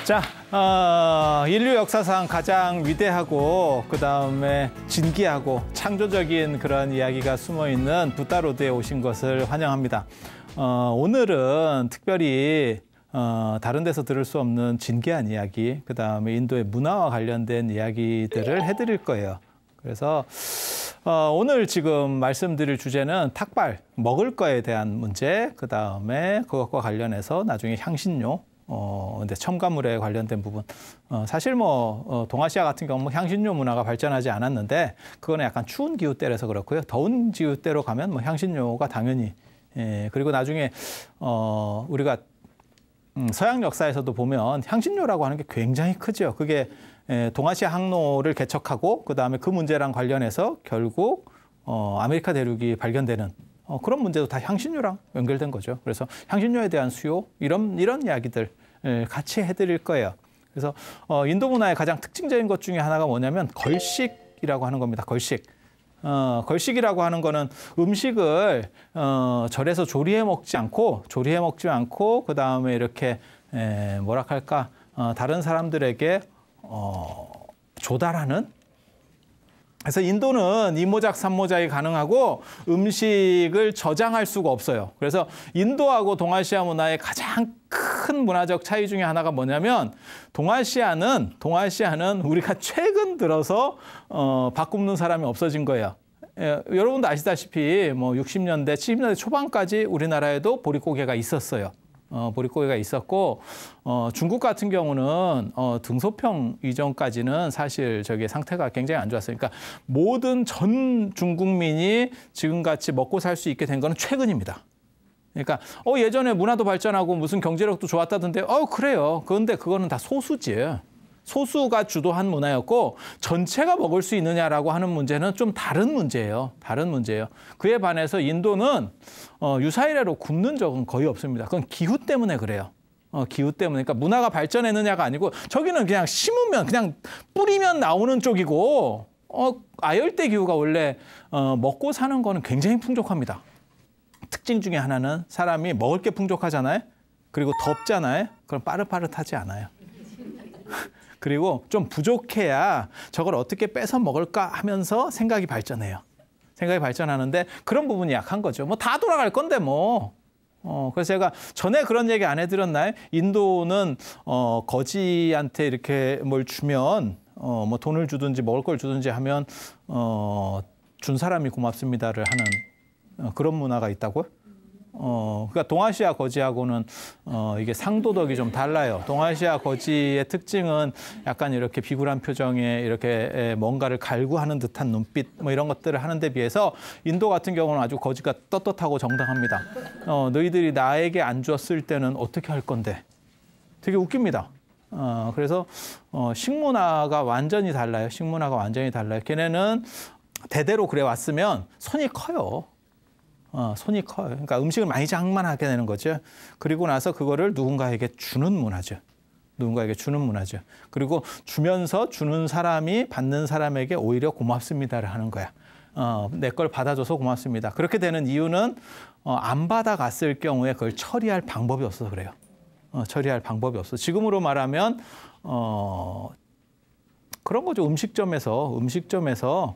자, 인류 역사상 가장 위대하고 그다음에 진기하고 창조적인 그런 이야기가 숨어있는 부다로드에 오신 것을 환영합니다. 오늘은 특별히 다른 데서 들을 수 없는 진기한 이야기, 그다음에 인도의 문화와 관련된 이야기들을 해드릴 거예요. 그래서 오늘 지금 말씀드릴 주제는 탁발, 먹을 거에 대한 문제, 그다음에 그것과 관련해서 나중에 향신료, 근데 첨가물에 관련된 부분. 사실 동아시아 같은 경우 향신료 문화가 발전하지 않았는데 그거는 약간 추운 기후대라서 그렇고요. 더운 기후대로 가면 향신료가 당연히. 그리고 나중에 우리가 서양 역사에서도 보면 향신료라고 하는 게 굉장히 크죠. 그게 동아시아 항로를 개척하고 그다음에 그 문제랑 관련해서 결국 아메리카 대륙이 발견되는 그런 문제도 다 향신료랑 연결된 거죠. 그래서 향신료에 대한 수요 이런 이야기들 같이 해드릴 거예요. 그래서 인도 문화의 가장 특징적인 것 중에 하나가 뭐냐면 걸식이라고 하는 겁니다. 걸식. 걸식이라고 하는 거는 음식을 절에서 조리해 먹지 않고 그다음에 이렇게 뭐랄까 다른 사람들에게 조달하는. 그래서 인도는 이모작 삼모작이 가능하고 음식을 저장할 수가 없어요. 그래서 인도하고 동아시아 문화의 가장 큰 문화적 차이 중에 하나가 뭐냐면 동아시아는 우리가 최근 들어서 밥 굽는 사람이 없어진 거예요. 여러분도 아시다시피 60년대, 70년대 초반까지 우리나라에도 보릿고개가 있었어요. 보릿고개가 있었고 중국 같은 경우는 등소평 이전까지는 사실 상태가 굉장히 안 좋았어요. 그러니까 모든 전 중국민이 지금같이 먹고 살 수 있게 된 거는 최근입니다. 그러니까 예전에 문화도 발전하고 무슨 경제력도 좋았다던데 그래요. 그런데 그거는 다 소수지. 소수가 주도한 문화였고 전체가 먹을 수 있느냐라고 하는 문제는 좀 다른 문제예요. 그에 반해서 인도는 유사이래로 굶는 적은 거의 없습니다. 그건 기후 때문에 그래요. 기후 때문에. 그러니까 문화가 발전했느냐가 아니고 저기는 그냥 심으면 그냥 뿌리면 나오는 쪽이고 아열대 기후가 원래 먹고 사는 거는 굉장히 풍족합니다. 특징 중에 하나는 사람이 먹을 게 풍족하잖아요. 그리고 덥잖아요. 그럼 빠릇빠릇하지 않아요. 그리고 좀 부족해야 저걸 어떻게 뺏어 먹을까 하면서 생각이 발전해요. 생각이 발전하는데 그런 부분이 약한 거죠. 다 돌아갈 건데 그래서 제가 전에 그런 얘기 안 해드렸나요? 인도는 거지한테 이렇게 뭘 주면 돈을 주든지 먹을 걸 주든지 하면 준 사람이 고맙습니다를 하는 그런 문화가 있다고요? 그러니까 동아시아 거지하고는 이게 상도덕이 좀 달라요. 동아시아 거지의 특징은 약간 이렇게 비굴한 표정에 이렇게 뭔가를 갈구하는 듯한 눈빛 이런 것들을 하는 데 비해서 인도 같은 경우는 아주 거지가 떳떳하고 정당합니다. 너희들이 나에게 안 줬을 때는 어떻게 할 건데? 되게 웃깁니다. 그래서 식문화가 완전히 달라요. 걔네는 대대로 그래 왔으면 손이 커요. 손이 커요. 그러니까 음식을 많이 장만하게 되는 거죠. 그리고 나서 그거를 누군가에게 주는 문화죠. 그리고 주면서 주는 사람이 받는 사람에게 오히려 고맙습니다를 하는 거야. 내 걸 받아줘서 고맙습니다. 그렇게 되는 이유는 안 받아갔을 경우에 그걸 처리할 방법이 없어서 그래요. 지금으로 말하면 그런 거죠. 음식점에서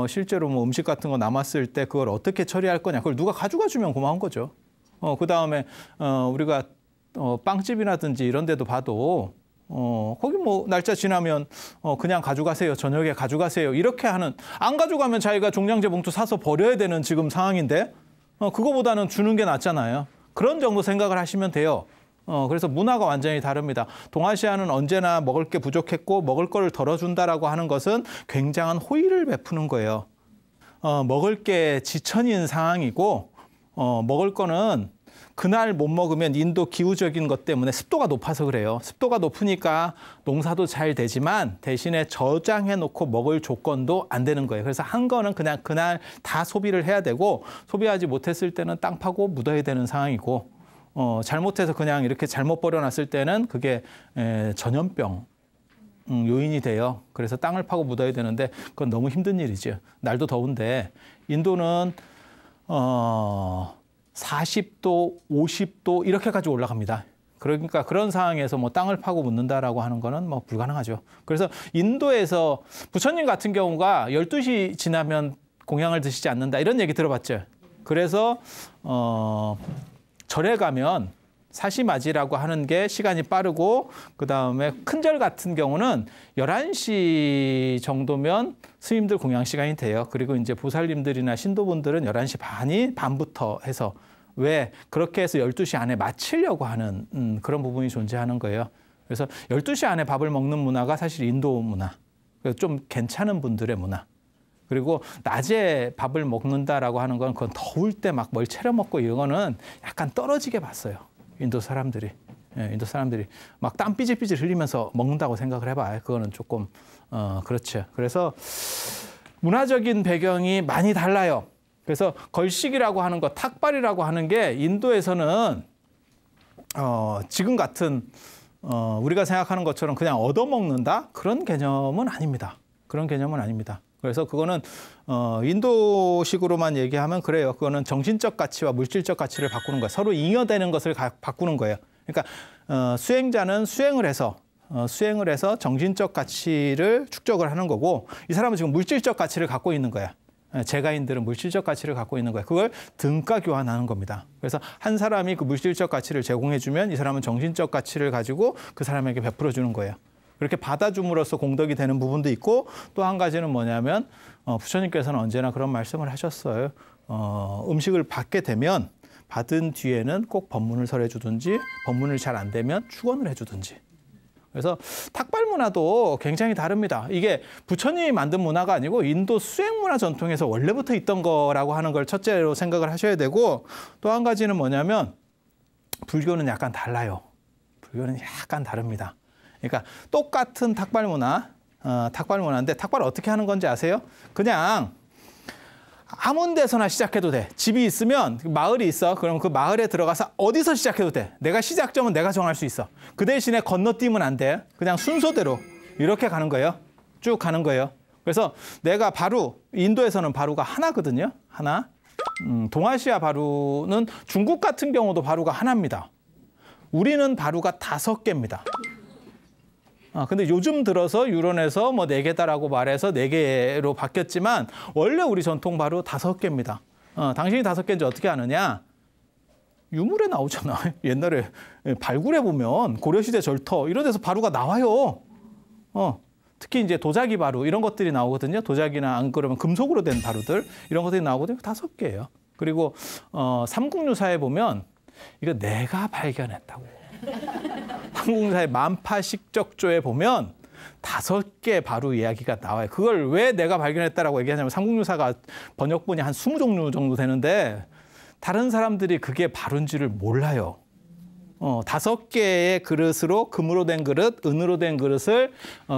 실제로 음식 같은 거 남았을 때 그걸 어떻게 처리할 거냐. 그걸 누가 가져가 주면 고마운 거죠. 그다음에 우리가 빵집이라든지 이런 데도 봐도 거기 날짜 지나면 그냥 가져가세요. 저녁에 가져가세요. 이렇게 하는, 안 가져가면 자기가 종량제 봉투 사서 버려야 되는 지금 상황인데 그거보다는 주는 게 낫잖아요. 그런 정도 생각을 하시면 돼요. 그래서 문화가 완전히 다릅니다. 동아시아는 언제나 먹을 게 부족했고 먹을 거를 덜어준다라고 하는 것은 굉장한 호의를 베푸는 거예요. 먹을 게 지천인 상황이고 먹을 거는 그날 못 먹으면 인도 기후적인 것 때문에 습도가 높아서 그래요. 습도가 높으니까 농사도 잘 되지만 대신에 저장해놓고 먹을 조건도 안 되는 거예요. 그래서 한 거는 그냥 그날 다 소비를 해야 되고 소비하지 못했을 때는 땅 파고 묻어야 되는 상황이고 잘못해서 그냥 이렇게 잘못 버려놨을 때는 그게 전염병 요인이 돼요. 그래서 땅을 파고 묻어야 되는데 그건 너무 힘든 일이죠. 날도 더운데 인도는 40도, 50도 이렇게까지 올라갑니다. 그러니까 그런 상황에서 뭐 땅을 파고 묻는다라고 하는 거는 뭐 불가능하죠. 그래서 인도에서 부처님 같은 경우가 12시 지나면 공양을 드시지 않는다 이런 얘기 들어봤죠. 그래서 절에 가면 사시맞이라고 하는 게 시간이 빠르고 그다음에 큰절 같은 경우는 11시 정도면 스님들 공양 시간이 돼요. 그리고 이제 보살님들이나 신도분들은 11시 반부터 해서 왜 그렇게 해서 12시 안에 마치려고 하는 그런 부분이 존재하는 거예요. 그래서 12시 안에 밥을 먹는 문화가 사실 인도 문화. 좀 괜찮은 분들의 문화. 그리고 낮에 밥을 먹는다라고 하는 건 그건 더울 때 막 뭘 차려 먹고 이거는 약간 떨어지게 봤어요. 인도 사람들이. 예, 인도 사람들이 막 땀 삐질삐질 흘리면서 먹는다고 생각을 해봐요. 그거는 조금 그렇죠. 그래서 문화적인 배경이 많이 달라요. 그래서 걸식이라고 하는 것, 탁발이라고 하는 게 인도에서는 지금 같은 우리가 생각하는 것처럼 그냥 얻어먹는다? 그런 개념은 아닙니다. 그런 개념은 아닙니다. 그래서 그거는 인도식으로만 얘기하면 그래요. 그거는 정신적 가치와 물질적 가치를 바꾸는 거예요. 서로 잉여되는 것을 바꾸는 거예요. 그러니까 수행자는 수행을 해서 정신적 가치를 축적을 하는 거고 이 사람은 지금 물질적 가치를 갖고 있는 거야. 재가인들은 물질적 가치를 갖고 있는 거예요. 그걸 등가 교환하는 겁니다. 그래서 한 사람이 그 물질적 가치를 제공해주면 이 사람은 정신적 가치를 가지고 그 사람에게 베풀어 주는 거예요. 그렇게 받아줌으로써 공덕이 되는 부분도 있고 또 한 가지는 뭐냐면 부처님께서는 언제나 그런 말씀을 하셨어요. 음식을 받게 되면 받은 뒤에는 꼭 법문을 설해 주든지 법문을 잘 안 되면 축원을 해 주든지. 그래서 탁발 문화도 굉장히 다릅니다. 이게 부처님이 만든 문화가 아니고 인도 수행 문화 전통에서 원래부터 있던 거라고 하는 걸 첫째로 생각을 하셔야 되고 또 한 가지는 뭐냐면 불교는 약간 달라요. 불교는 약간 다릅니다. 그러니까 똑같은 탁발 문화인데 탁발을 어떻게 하는 건지 아세요? 그냥 아무 데서나 시작해도 돼. 집이 있으면 마을이 있어. 그럼 그 마을에 들어가서 어디서 시작해도 돼. 내가 시작점은 내가 정할 수 있어. 그 대신에 건너뛰면 안 돼. 그냥 순서대로 이렇게 가는 거예요. 쭉 가는 거예요. 그래서 내가 바루, 인도에서는 바루가 하나거든요. 하나. 동아시아 바루는 중국 같은 경우도 바루가 하나입니다. 우리는 바루가 5개입니다. 근데 요즘 들어서 유론에서 뭐 4개다라고 말해서 4개로 바뀌었지만 원래 우리 전통 바루 5개입니다. 당신이 5개인지 어떻게 아느냐? 유물에 나오잖아. 옛날에 발굴해 보면 고려시대 절터 이런 데서 바루가 나와요. 특히 이제 도자기 바루 이런 것들이 나오거든요. 도자기나 안 그러면 금속으로 된 바루들 이런 것들이 나오거든요. 5개예요. 그리고 삼국유사에 보면 이거 내가 발견했다고. 삼국유사의 만파식적조에 보면 5개 바루 이야기가 나와요. 그걸 왜 내가 발견했다라고 얘기하냐면 삼국유사가 번역본이 한 20종류 정도 되는데 다른 사람들이 그게 바루인지를 몰라요. 5개의 그릇으로 금으로 된 그릇, 은으로 된 그릇을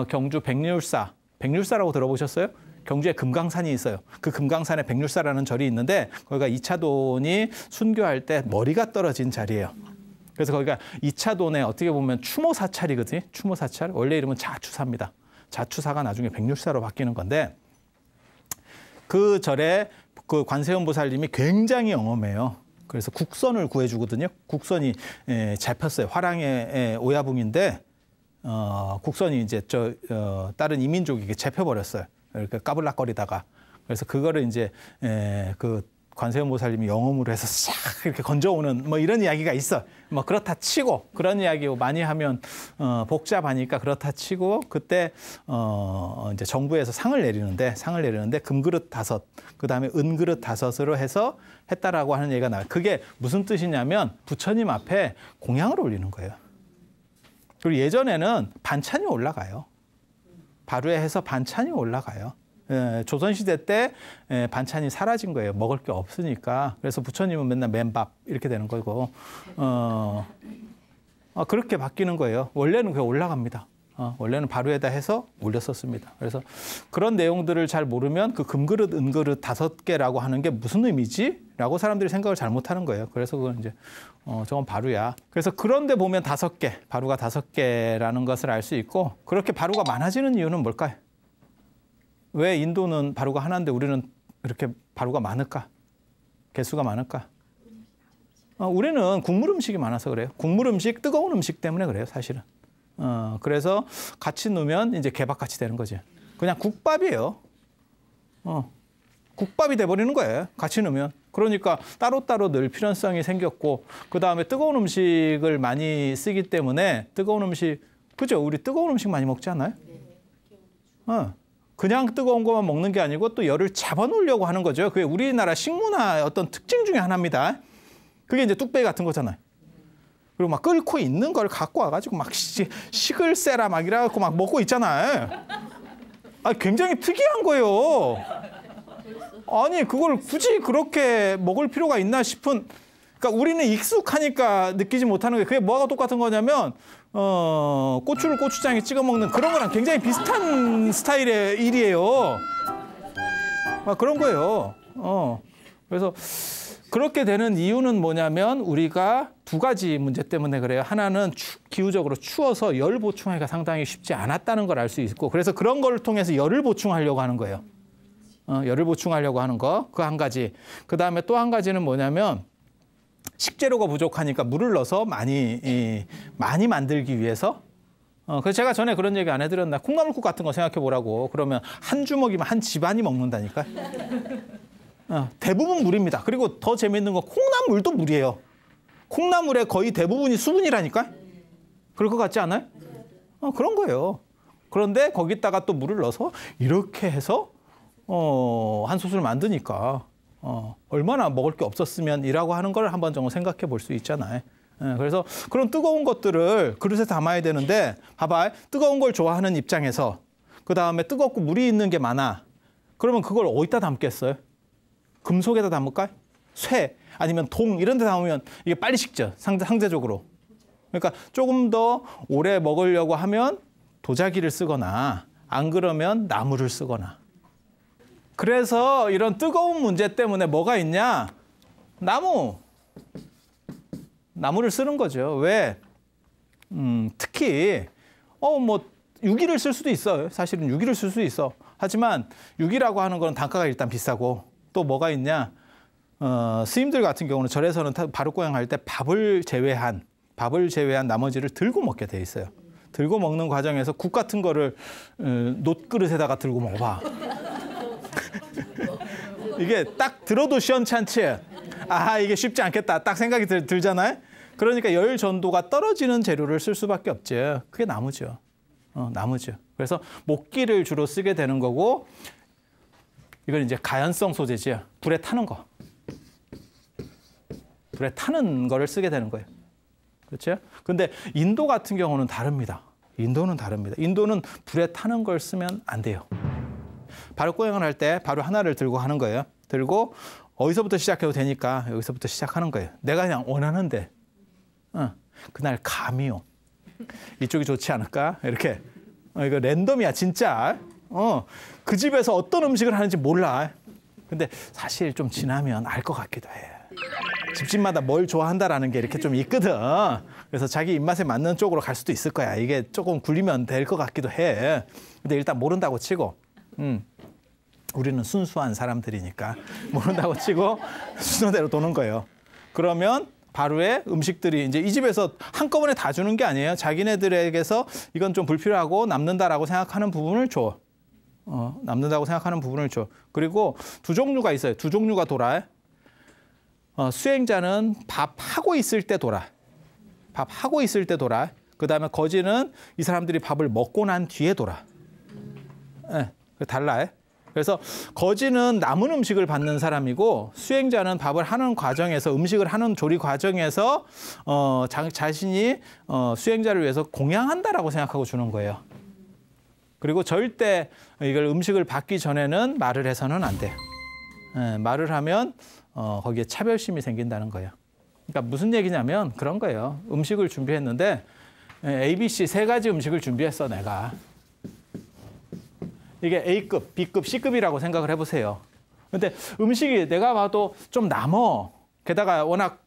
경주 백률사라고 들어보셨어요? 경주에 금강산이 있어요. 그 금강산에 백률사라는 절이 있는데 거기가 이차돈이 순교할 때 머리가 떨어진 자리예요. 그래서 거기가 이차돈에 어떻게 보면 추모사찰이거든요. 추모사찰. 원래 이름은 자추사입니다. 자추사가 나중에 백률사로 바뀌는 건데 그 절에 그 관세음 보살님이 굉장히 영험해요. 그래서 국선을 구해주거든요. 국선이 잡혔어요. 화랑의 오야붕인데 국선이 이제 다른 이민족에게 잡혀버렸어요. 이렇게 까불락거리다가. 그래서 그거를 이제 그 관세음 보살님이 영험으로 해서 싹 이렇게 건져오는 뭐 이런 이야기가 있어. 뭐 그렇다 치고 그런 이야기 많이 하면 복잡하니까 그렇다 치고 그때 이제 정부에서 상을 내리는데 금그릇 5, 그다음에 은그릇 5으로 해서 했다라고 하는 얘기가 나와요. 그게 무슨 뜻이냐면 부처님 앞에 공양을 올리는 거예요. 그리고 예전에는 반찬이 올라가요. 바루에 해서 반찬이 올라가요. 조선시대 때 반찬이 사라진 거예요. 먹을 게 없으니까. 그래서 부처님은 맨날 맨밥 이렇게 되는 거고 그렇게 바뀌는 거예요. 원래는 그게 올라갑니다. 원래는 바루에다 해서 올렸었습니다. 그래서 그런 내용들을 잘 모르면 그 금그릇, 은그릇 5개라고 하는 게 무슨 의미지? 라고 사람들이 생각을 잘못하는 거예요. 그래서 그건 이제 저건 바루야. 그래서 그런데 보면 5개, 바루가 5개라는 것을 알 수 있고 그렇게 바루가 많아지는 이유는 뭘까요? 왜 인도는 바루가 하나인데 우리는 이렇게 바루가 많을까? 개수가 많을까? 우리는 국물 음식이 많아서 그래요. 국물 음식, 뜨거운 음식 때문에 그래요, 사실은. 그래서 같이 넣으면 이제 개밥같이 되는 거지. 그냥 국밥이에요. 국밥이 돼버리는 거예요. 같이 넣으면. 그러니까 따로따로 넣을 필요성이 생겼고, 그다음에 뜨거운 음식을 많이 쓰기 때문에 뜨거운 음식, 그죠? 우리 뜨거운 음식 많이 먹지 않아요? 그냥 뜨거운 것만 먹는 게 아니고 또 열을 잡아놓으려고 하는 거죠. 그게 우리나라 식문화의 어떤 특징 중에 하나입니다. 그게 이제 뚝배기 같은 거잖아요. 그리고 막 끓고 있는 걸 갖고 와가지고 막 식을 세라 막 이래갖고 막 먹고 있잖아요. 굉장히 특이한 거예요. 아니, 그걸 굳이 그렇게 먹을 필요가 있나 싶은, 그러니까 우리는 익숙하니까 느끼지 못하는 게, 그게 뭐가 똑같은 거냐면, 고추를 고추장에 찍어 먹는 그런 거랑 굉장히 비슷한 스타일의 일이에요. 그런 거예요. 그래서 그렇게 되는 이유는 뭐냐면 우리가 두 가지 문제 때문에 그래요. 하나는 기후적으로 추워서 열 보충하기가 상당히 쉽지 않았다는 걸 알 수 있고, 그래서 그런 걸 통해서 열을 보충하려고 하는 거예요. 열을 보충하려고 하는 거, 그 한 가지. 그다음에 또 한 가지는 뭐냐면 식재료가 부족하니까 물을 넣어서 많이 만들기 위해서. 그래서 제가 전에 그런 얘기 안 해드렸나? 콩나물국 같은 거 생각해 보라고. 그러면 한 주먹이면 한 집안이 먹는다니까. 대부분 물입니다. 그리고 더 재밌는 건 콩나물도 물이에요. 콩나물의 거의 대부분이 수분이라니까. 그럴 것 같지 않아요? 그런 거예요. 그런데 거기다가 또 물을 넣어서 이렇게 해서 한 솥을 만드니까 얼마나 먹을 게 없었으면이라고 하는 걸 한번 정도 생각해 볼 수 있잖아요. 그래서 그런 뜨거운 것들을 그릇에 담아야 되는데, 봐봐, 뜨거운 걸 좋아하는 입장에서 그다음에 뜨겁고 물이 있는 게 많아. 그러면 그걸 어디다 담겠어요? 금속에다 담을까? 쇠 아니면 동 이런 데 담으면 이게 빨리 식죠, 상대적으로. 그러니까 조금 더 오래 먹으려고 하면 도자기를 쓰거나, 안 그러면 나무를 쓰거나. 그래서 이런 뜨거운 문제 때문에 뭐가 있냐? 나무를 쓰는 거죠. 왜? 특히 뭐 유기를 쓸 수도 있어요. 사실은 유기를 쓸 수도 있어. 하지만 유기라고 하는 건 단가가 일단 비싸고, 또 뭐가 있냐? 스님들 같은 경우는 절에서는 바루고양 할 때 밥을 제외한 나머지를 들고 먹게 돼 있어요. 들고 먹는 과정에서 국 같은 거를 놋그릇에다가 들고 먹어봐. 이게 딱 들어도 시원찮지? 이게 쉽지 않겠다 딱 생각이 들잖아요. 그러니까 열 전도가 떨어지는 재료를 쓸 수밖에 없죠. 그게 나무죠. 나무죠. 그래서 목기를 주로 쓰게 되는 거고, 이건 이제 가연성 소재지요. 불에 타는 거. 불에 타는 거를 쓰게 되는 거예요. 그렇죠? 근데 인도 같은 경우는 다릅니다. 인도는 불에 타는 걸 쓰면 안 돼요. 바루고양을 할 때 바로 하나를 들고 하는 거예요. 들고 어디서부터 시작해도 되니까 여기서부터 시작하는 거예요. 내가 그냥 원하는데 그날 감이요. 이쪽이 좋지 않을까? 이렇게. 이거 랜덤이야 진짜. 그 집에서 어떤 음식을 하는지 몰라. 근데 사실 좀 지나면 알 것 같기도 해. 집집마다 뭘 좋아한다라는 게 이렇게 좀 있거든. 그래서 자기 입맛에 맞는 쪽으로 갈 수도 있을 거야. 이게 조금 굴리면 될 것 같기도 해. 근데 일단 모른다고 치고, 우리는 순수한 사람들이니까 모른다고 치고 순서대로 도는 거예요. 그러면 바로의 음식들이 이제 이 집에서 한꺼번에 다 주는 게 아니에요. 자기네들에게서 이건 좀 불필요하고 남는다라고 생각하는 부분을 줘. 남는다고 생각하는 부분을 줘. 그리고 두 종류가 있어요. 두 종류가 돌아요. 수행자는 밥하고 있을 때 돌아. 밥하고 있을 때 돌아. 그다음에 거지는 이 사람들이 밥을 먹고 난 뒤에 돌아. 달라요. 그래서 거지는 남은 음식을 받는 사람이고, 수행자는 밥을 하는 과정에서, 음식을 하는 조리 과정에서 자신이 수행자를 위해서 공양한다라고 생각하고 주는 거예요. 그리고 절대 이걸 음식을 받기 전에는 말을 해서는 안 돼요. 말을 하면 거기에 차별심이 생긴다는 거예요. 그러니까 무슨 얘기냐면 그런 거예요. 음식을 준비했는데 A, B, C 세 가지 음식을 준비했어 내가. 이게 A급, B급, C급이라고 생각을 해보세요. 근데 음식이 내가 봐도 좀 남어. 게다가 워낙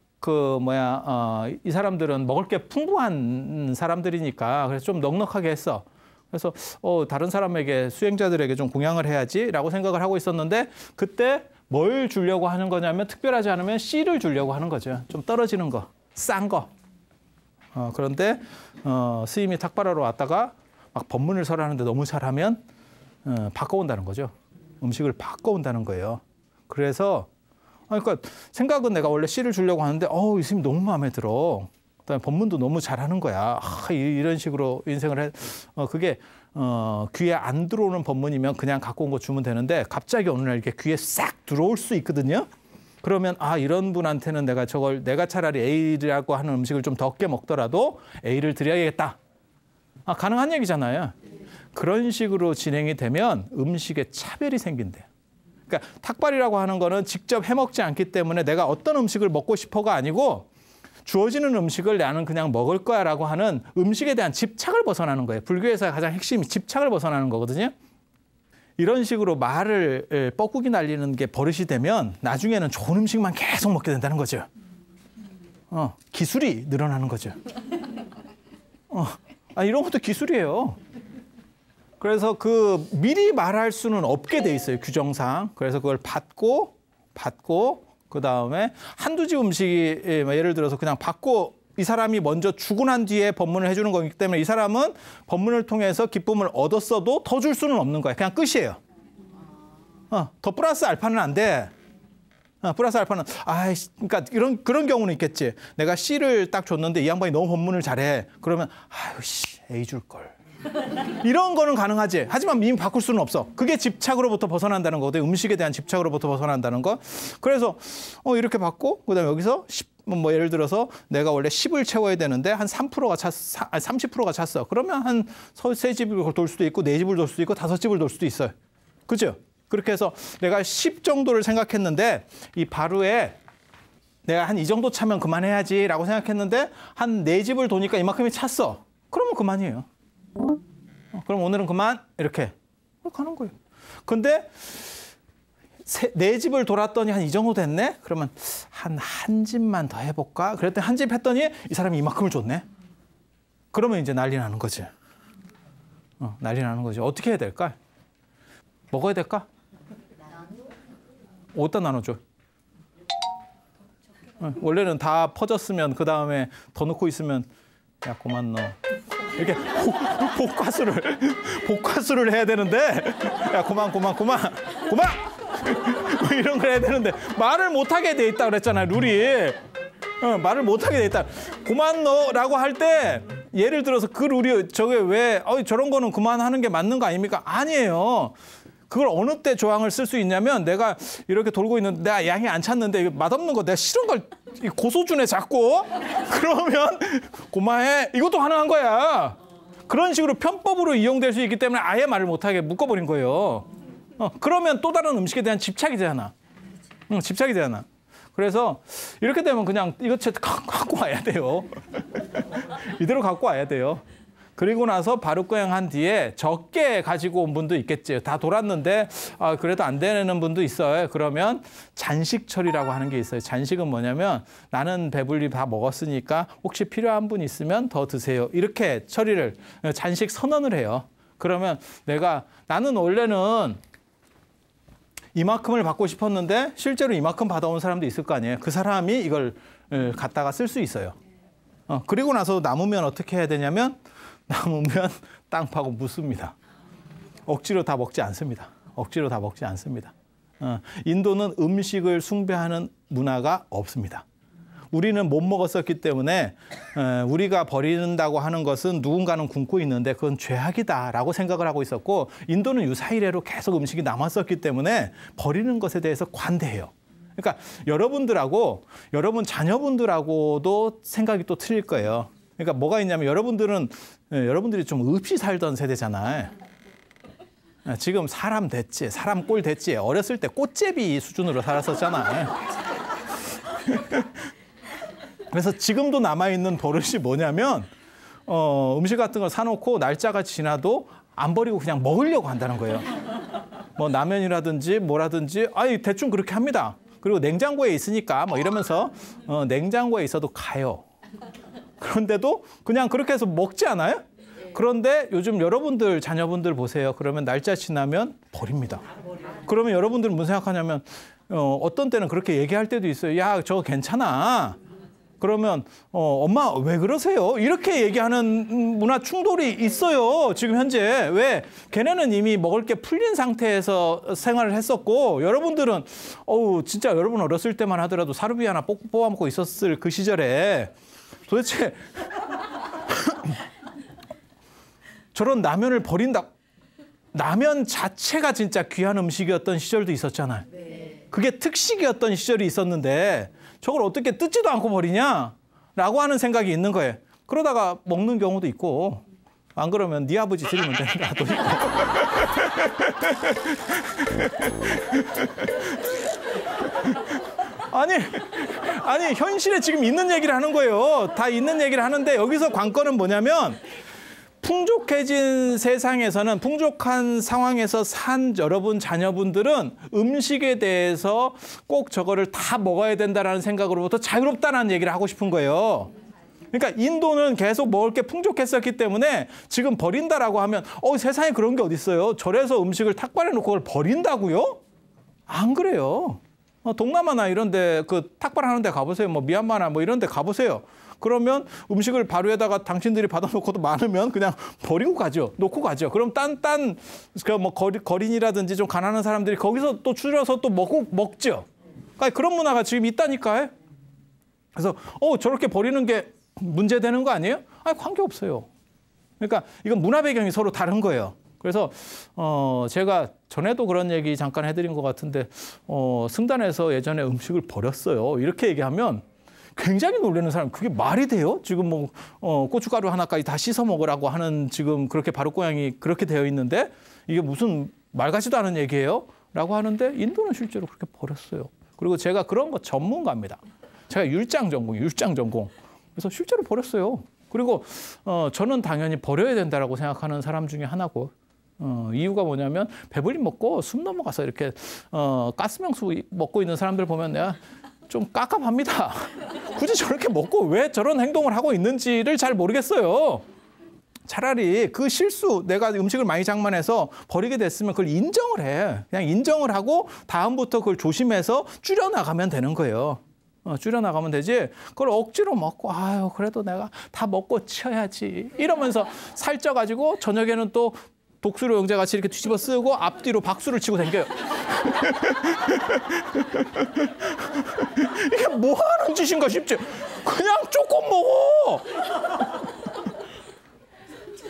이 사람들은 먹을 게 풍부한 사람들이니까 그래서 좀 넉넉하게 했어. 그래서 다른 사람에게, 수행자들에게 좀 공양을 해야지라고 생각을 하고 있었는데, 그때 뭘 주려고 하는 거냐면 특별하지 않으면 C를 주려고 하는 거죠. 좀 떨어지는 거, 싼 거. 그런데 스님이 탁발하러 왔다가 막 법문을 설하는데 너무 잘하면 바꿔온다는 거죠. 음식을 바꿔온다는 거예요. 그래서 그러니까 생각은 내가 원래 C를 주려고 하는데 이 스님 너무 마음에 들어. 그다음에 법문도 너무 잘하는 거야. 이런 식으로 인생을 해. 그게 귀에 안 들어오는 법문이면 그냥 갖고 온 거 주면 되는데 갑자기 어느 날 이렇게 귀에 싹 들어올 수 있거든요. 그러면 이런 분한테는 내가 차라리 A라고 하는 음식을 좀 적게 먹더라도 A를 드려야겠다. 가능한 얘기잖아요. 그런 식으로 진행이 되면 음식에 차별이 생긴대요. 그러니까 탁발이라고 하는 거는 직접 해먹지 않기 때문에 내가 어떤 음식을 먹고 싶어가 아니고 주어지는 음식을 나는 그냥 먹을 거야 라고 하는 음식에 대한 집착을 벗어나는 거예요. 불교에서 가장 핵심이 집착을 벗어나는 거거든요. 이런 식으로 말을 뻐꾸기 날리는 게 버릇이 되면 나중에는 좋은 음식만 계속 먹게 된다는 거죠. 기술이 늘어나는 거죠. 이런 것도 기술이에요. 그래서 미리 말할 수는 없게 돼 있어요. 규정상. 그래서 그걸 받고 그다음에 한두 집 음식이 예를 들어서 그냥 받고 이 사람이 먼저 주고 난 뒤에 법문을 해주는 거기 때문에 이 사람은 법문을 통해서 기쁨을 얻었어도 더 줄 수는 없는 거예요. 그냥 끝이에요. 더 플러스 알파는 안 돼. 플러스 알파는 그러니까 그런 경우는 있겠지. 내가 C를 딱 줬는데 이 양반이 너무 법문을 잘해. 그러면 A 줄 걸. 이런 거는 가능하지. 하지만 이미 바꿀 수는 없어. 그게 집착으로부터 벗어난다는 거거든. 음식에 대한 집착으로부터 벗어난다는 거. 그래서 이렇게 받고 그다음에 여기서 예를 들어서 내가 원래 10을 채워야 되는데 한 3%가 30%가 찼어. 그러면 한 3집을 돌 수도 있고 4집을 돌 수도 있고 5집을 돌 수도 있어요. 그죠? 그렇게 해서 내가 10 정도를 생각했는데 이 바루에 내가 한 이 정도 차면 그만해야지라고 생각했는데 한 4집을 도니까 이만큼이 찼어. 그러면 그만이에요. 그럼 오늘은 그만 이렇게 가는 거예요. 근데 4집을 돌았더니 한 이 정도 됐네? 그러면 한 집만 더 해볼까? 그랬더니 한 집 했더니 이 사람이 이만큼을 줬네? 그러면 이제 난리 나는 거지. 난리 나는 거지. 어떻게 해야 될까? 먹어야 될까? 어디다 나눠줘? 원래는 다 퍼졌으면 그 다음에 더 넣고 있으면 야 그만 넣어. 이렇게 복화수를 해야 되는데 야 그만 이런 걸 해야 되는데 말을 못하게 돼 있다 그랬잖아요. 룰이. 말을 못하게 돼 있다. 그만 넣으라고 할 때 예를 들어서 그 룰이 저게 왜 저런 거는 그만하는 게 맞는 거 아닙니까? 아니에요. 그걸 어느 때 조항을 쓸 수 있냐면 내가 이렇게 돌고 있는데 내가 양이 안 찼는데 맛없는 거 내가 싫은 걸 고소주네 자꾸 그러면 고마해 이것도 가능한 거야. 그런 식으로 편법으로 이용될 수 있기 때문에 아예 말을 못하게 묶어버린 거예요. 그러면 또 다른 음식에 대한 집착이 되잖아. 집착이 되잖아. 그래서 이렇게 되면 그냥 이것 갖고 와야 돼요. 이대로 갖고 와야 돼요. 그리고 나서 바루거행한 뒤에 적게 가지고 온 분도 있겠죠. 다 돌았는데 그래도 안 되는 분도 있어요. 그러면 잔식처리라고 하는 게 있어요. 잔식은 뭐냐면 나는 배불리 다 먹었으니까 혹시 필요한 분 있으면 더 드세요. 이렇게 처리를 잔식 선언을 해요. 그러면 나는 원래는 이만큼을 받고 싶었는데 실제로 이만큼 받아온 사람도 있을 거 아니에요. 그 사람이 이걸 갖다가 쓸 수 있어요. 그리고 나서 남으면 어떻게 해야 되냐면 남으면 땅 파고 묻습니다. 억지로 다 먹지 않습니다. 억지로 다 먹지 않습니다. 인도는 음식을 숭배하는 문화가 없습니다. 우리는 못 먹었었기 때문에 우리가 버린다고 하는 것은 누군가는 굶고 있는데 그건 죄악이다라고 생각을 하고 있었고 인도는 유사이래로 계속 음식이 남았었기 때문에 버리는 것에 대해서 관대해요. 그러니까 여러분 자녀분들하고도 생각이 또 틀릴 거예요. 그러니까 뭐가 있냐면 여러분들이 좀 없이 살던 세대잖아요. 지금 사람 됐지, 사람 꼴 됐지. 어렸을 때 꽃제비 수준으로 살았었잖아요. 그래서 지금도 남아있는 버릇이 뭐냐면 음식 같은 걸 사놓고 날짜가 지나도 안 버리고 그냥 먹으려고 한다는 거예요. 뭐 라면이라든지 뭐라든지 대충 그렇게 합니다. 그리고 냉장고에 있으니까 뭐 이러면서 냉장고에 있어도 가요. 그런데도 그냥 그렇게 해서 먹지 않아요? 그런데 요즘 여러분들 자녀분들 보세요. 그러면 날짜 지나면 버립니다. 그러면 여러분들은 무슨 생각하냐면 어떤 때는 그렇게 얘기할 때도 있어요. 야, 저거 괜찮아. 그러면 엄마 왜 그러세요? 이렇게 얘기하는 문화 충돌이 있어요. 지금 현재. 왜? 걔네는 이미 먹을 게 풀린 상태에서 생활을 했었고 여러분들은 진짜 여러분 어렸을 때만 하더라도 사르비 하나 뽑아 먹고 있었을 그 시절에 도대체 저런 라면을 버린다. 라면 자체가 진짜 귀한 음식이었던 시절도 있었잖아요. 그게 특식이었던 시절이 있었는데 저걸 어떻게 뜯지도 않고 버리냐라고 하는 생각이 있는 거예요. 그러다가 먹는 경우도 있고 안 그러면 네 아버지 드리면 된다. 또 있고. 아니 현실에 지금 있는 얘기를 하는 거예요. 다 있는 얘기를 하는데 여기서 관건은 뭐냐면 풍족해진 세상에서는 풍족한 상황에서 산 여러분 자녀분들은 음식에 대해서 꼭 저거를 다 먹어야 된다라는 생각으로부터 자유롭다는 얘기를 하고 싶은 거예요. 그러니까 인도는 계속 먹을 게 풍족했었기 때문에 지금 버린다라고 하면 세상에 그런 게 어디 있어요. 절에서 음식을 탁발해 놓고 그걸 버린다고요? 안 그래요. 동남아나 이런 데 그 탁발하는 데 가보세요. 뭐 미얀마나 뭐 이런 데 가보세요. 그러면 음식을 바로에다가 당신들이 받아놓고도 많으면 그냥 버리고 가죠. 놓고 가죠. 그럼 뭐 거린이라든지 좀 가난한 사람들이 거기서 또 줄여서 또 먹죠. 그러니까 그런 문화가 지금 있다니까요. 그래서 저렇게 버리는 게 문제되는 거 아니에요? 아니, 관계없어요. 그러니까 이건 문화 배경이 서로 다른 거예요. 그래서 제가 전에도 그런 얘기 잠깐 해드린 것 같은데 승단에서 예전에 음식을 버렸어요. 이렇게 얘기하면 굉장히 놀라는 사람, 그게 말이 돼요? 지금 뭐 고춧가루 하나까지 다 씻어 먹으라고 하는 지금 그렇게 바루고양이 그렇게 되어 있는데 이게 무슨 말 같지도 않은 얘기예요? 라고 하는데 인도는 실제로 그렇게 버렸어요. 그리고 제가 그런 거 전문가입니다. 제가 율장 전공. 그래서 실제로 버렸어요. 그리고 저는 당연히 버려야 된다라고 생각하는 사람 중에 하나고 이유가 뭐냐면 배불리 먹고 숨 넘어가서 이렇게 가스명수 먹고 있는 사람들 보면 내가 좀 깝깝합니다. 굳이 저렇게 먹고 왜 저런 행동을 하고 있는지를 잘 모르겠어요. 차라리 그 실수, 내가 음식을 많이 장만해서 버리게 됐으면 그걸 인정을 해. 그냥 인정을 하고 다음부터 그걸 조심해서 줄여나가면 되는 거예요. 줄여나가면 되지. 그걸 억지로 먹고 그래도 내가 다 먹고 치워야지 이러면서 살쪄가지고 저녁에는 또 독수리 영재같이 이렇게 뒤집어 쓰고 앞뒤로 박수를 치고 다녀요. 이게 뭐 하는 짓인가 싶지. 그냥 조금 먹어.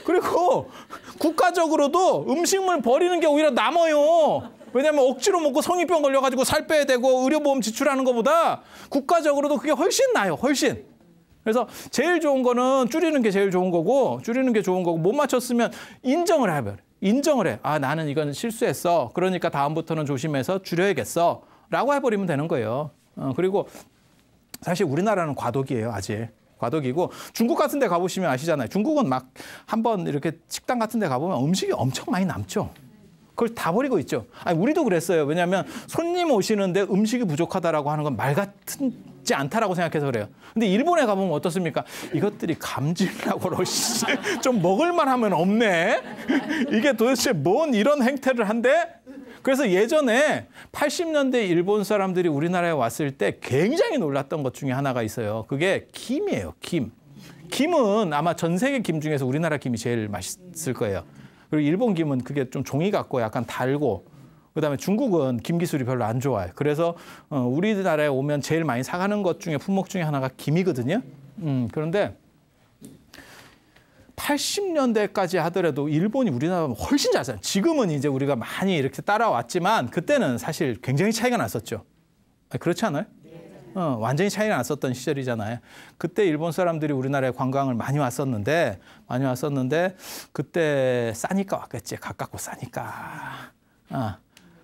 그리고 국가적으로도 음식물 버리는 게 오히려 남아요. 왜냐하면 억지로 먹고 성인병 걸려가지고 살 빼야 되고 의료보험 지출하는 것보다 국가적으로도 그게 훨씬 나아요. 훨씬. 그래서 제일 좋은 거는 줄이는 게 제일 좋은 거고 못 맞췄으면 인정을 해요. 인정을 해. 나는 이건 실수했어. 그러니까 다음부터는 조심해서 줄여야겠어. 라고 해버리면 되는 거예요. 그리고 사실 우리나라는 과도기예요. 아직. 과도기고 중국 같은 데 가보시면 아시잖아요. 중국은 막 한번 이렇게 식당 같은 데 가보면 음식이 엄청 많이 남죠. 그걸 다 버리고 있죠. 우리도 그랬어요. 왜냐하면 손님 오시는데 음식이 부족하다라고 하는 건 말 같지 않다라고 생각해서 그래요. 근데 일본에 가보면 어떻습니까? 이것들이 감질나고 좀 먹을만 하면 없네. 이게 도대체 뭔 이런 행태를 한대? 그래서 예전에 80년대 일본 사람들이 우리나라에 왔을 때 굉장히 놀랐던 것 중에 하나가 있어요. 그게 김이에요. 김. 김은 아마 전 세계 김 중에서 우리나라 김이 제일 맛있을 거예요. 그리고 일본 김은 그게 좀 종이 같고 약간 달고 그다음에 중국은 김 기술이 별로 안 좋아요. 그래서 우리나라에 오면 제일 많이 사가는 것 중에 품목 중에 하나가 김이거든요. 그런데 80년대까지 하더라도 일본이 우리나라보다 훨씬 잘 살아요. 지금은 이제 우리가 많이 이렇게 따라왔지만 그때는 사실 굉장히 차이가 났었죠. 그렇지 않아요? 완전히 차이가 났었던 시절이잖아요. 그때 일본 사람들이 우리나라에 관광을 많이 왔었는데 그때 싸니까 왔겠지. 가깝고 싸니까.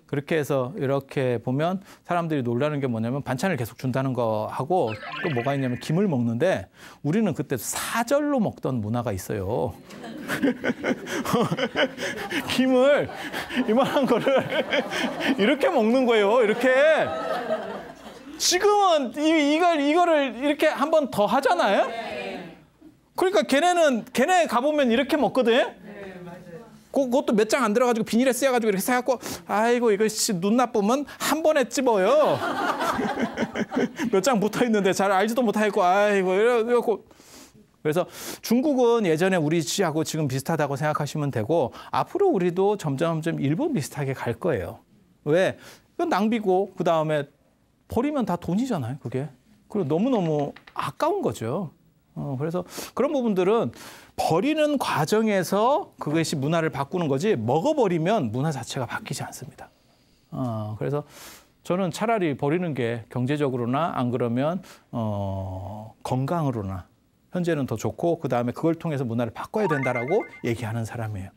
그렇게 해서 이렇게 보면 사람들이 놀라는 게 뭐냐면 반찬을 계속 준다는 거하고 또 뭐가 있냐면 김을 먹는데 우리는 그때 사절로 먹던 문화가 있어요. 김을 이만한 거를 이렇게 먹는 거예요. 이렇게. 지금은 이거를 이렇게 한 번 더 하잖아요. 그러니까 걔네 가보면 이렇게 먹거든. 그것도 몇 장 안 들어가지고 비닐에 쓰여가지고 이렇게 해갖고 아이고 이거 눈 나쁘면 한 번에 찝어요. 몇 장 붙어 있는데 잘 알지도 못하겠고 아이고 이래갖고. 그래서 중국은 예전에 우리 시하고 지금 비슷하다고 생각하시면 되고 앞으로 우리도 점점 일본 비슷하게 갈 거예요. 왜? 이건 낭비고 그다음에 버리면 다 돈이잖아요. 그게. 그리고 너무너무 아까운 거죠. 그래서 그런 부분들은 버리는 과정에서 그것이 문화를 바꾸는 거지 먹어버리면 문화 자체가 바뀌지 않습니다. 그래서 저는 차라리 버리는 게 경제적으로나 안 그러면 건강으로나 현재는 더 좋고 그다음에 그걸 통해서 문화를 바꿔야 된다라고 얘기하는 사람이에요.